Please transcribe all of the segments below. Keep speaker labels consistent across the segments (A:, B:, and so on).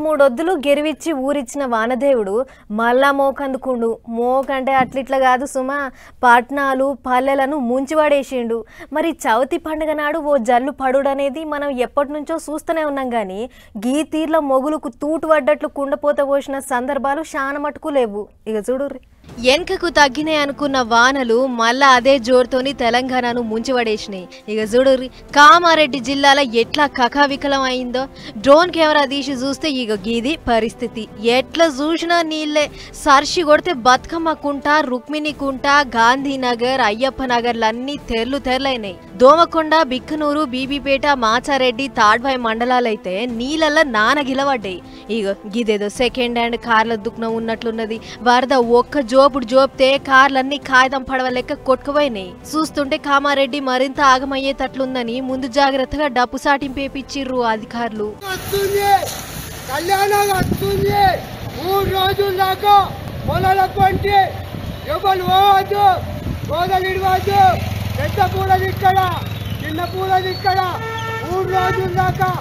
A: మూడొద్దులు గెరివిచ్చి ఊరిచ్చిన వానదేవుడు మళ్ళా మోకందుకుండు. మోకంటే అట్లిట్లా కాదు సుమా, పట్నాలు పల్లెలను ముంచివాడేసిండు. మరి చవితి పండుగ నాడు ఓ జల్లు పడుడనేది మనం ఎప్పటి నుంచో చూస్తూనే ఉన్నాం కానీ గీ తీర్ల మొగులకు తూటు పడ్డట్లు కుండపోత పోసిన సందర్భాలు శాన మటుకు లేవు. ఇక చూడుర్రి, వెనకకు తగ్గినాయి అనుకున్న వానలు మళ్ళా అదే జోరుతోని తెలంగాణను ముంచివడేసినాయి. ఇక చూడుర్రి, కామారెడ్డి జిల్లాలో ఎట్లా కకావికలం అయిందో డ్రోన్ కెమెరా తీసి చూస్తే ఇక గీది పరిస్థితి. ఎట్లా చూసినా నీళ్ళే. సర్షి కొడితే బతుకమ్మ కుంట, రుక్మిణి కుంట, గాంధీనగర్, అయ్యప్ప నగర్లన్నీ తెర్లైనాయి. దోమకొండ, బిక్కనూరు, బీబీపేట, మాచారెడ్డి, తాడ్వాయి మండలాలైతే నీళ్ళల్లో నానగిలబడ్డాయి. ఇక గిదేదో సెకండ్ హ్యాండ్ కార్ల దుఃఖం ఉన్నట్లున్నది. వరద ఒక్క జోపుడు జోపితే కార్లన్నీ కాగితం పడవ లెక్క కొట్టుకుపోయినాయి. చూస్తుంటే కామారెడ్డి మరింత ఆగమయ్యేటట్లుందని ముందు జాగ్రత్తగా డప్పు సాటింపేపిచ్చిర్రు అధికారులు.
B: పెద్ద పూలది ఇక్కడ, చిన్న పూలది ఇక్కడ, 3 రోజుల దాకా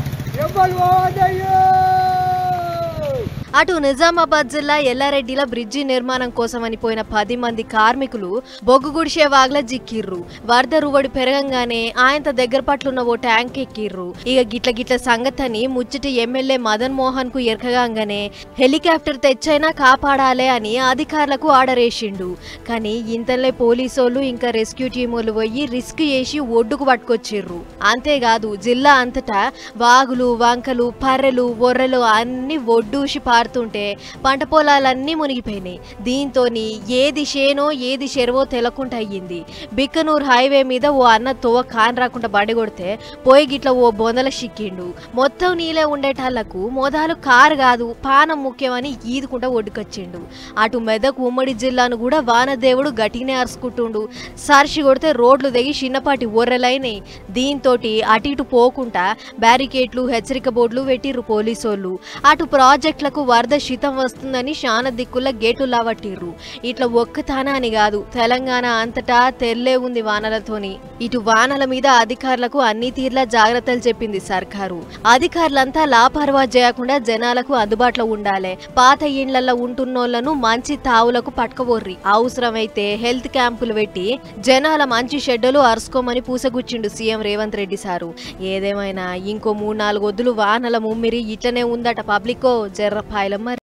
B: ఎవ్వరు పోవద్దయ్యో.
A: అటు నిజామాబాద్ జిల్లా ఎల్లారెడ్డిల బ్రిడ్జి నిర్మాణం కోసమని పోయిన 10 మంది కార్మికులు బొగ్గు గుడిసే వాగ్ల జిక్కిర్రు. వరద రువడి పెరగంగానే ఆయన దగ్గర పట్లున్న ఓ ట్యాంక్ ఎక్కిర్రు. ఇక గిట్ల సంగతని ముచ్చటి ఎమ్మెల్యే మదన్ మోహన్ కు ఎరకగానే హెలికాప్టర్ తెచ్చైనా కాపాడాలే అని అధికారులకు ఆర్డర్ వేసిండు. కానీ ఇంతలే పోలీసోళ్ళు ఇంకా రెస్క్యూ టీములు పోయి రిస్క్ చేసి ఒడ్డుకు పట్టుకొచ్చిర్రు. అంతేకాదు జిల్లా అంతటా వాగులు, వంకలు, పర్రెలు, ఒర్రెలు అన్ని ఒడ్డూసి పారుతుంటే పంట పొలాలన్నీ మునిగిపోయినాయి. దీంతో ఏది షేనో ఏది చెరువో తెలకుండా అయ్యింది. బిక్కనూరు హైవే మీద ఓ అన్న తోవ కాన్ రాకుండా బండి కొడితే పోయి గిట్ల ఓ బొందల చిక్కిండు. మొత్తం నీళ్ళే ఉండేటాళ్లకు మోదాలు కారు కాదు పానం ముఖ్యమని ఈదుకుంటా ఒడ్డుకొచ్చిండు. అటు మెదక్ ఉమ్మడి జిల్లాను కూడా వానదేవుడు గట్టినే అరుచుకుంటుండు. సర్షి కొడితే రోడ్లు దిగి చిన్నపాటి ఒర్రెలైనాయి. దీంతో అటు ఇటు పోకుండా బ్యారికేడ్లు, హెచ్చరిక బోర్డులు పెట్టిర్రు పోలీసోళ్ళు. అటు ప్రాజెక్టులకు వరద శీతం వస్తుందని శాన దిక్కుల గేట్లు లావట్టిర్రు. ఇట్లా ఒక్కతానా అని కాదు, తెలంగాణ అంతటా తెల్లే ఉంది వానలతోని. ఇటు వానల మీద అధికారులకు అన్ని తీర్ల జాగ్రత్తలు చెప్పింది సర్కారు. అధికారులంతా లాపర్వా చేయకుండా జనాలకు అందుబాటులో ఉండాలి. పాత ఇండ్లలో ఉంటున్నోళ్లను మంచి తావులకు పట్టుకబోర్రి. అవసరమైతే హెల్త్ క్యాంపులు పెట్టి జనాల మంచి షెడ్యూలు అరుసుకోమని పూసగుచ్చిండు సీఎం రేవంత్ రెడ్డి సారు. ఏదేమైనా ఇంకో 3-4 వద్దులు వానల ముమ్మిరి ఇట్లనే ఉందట పబ్లికో జర్రపాయలం.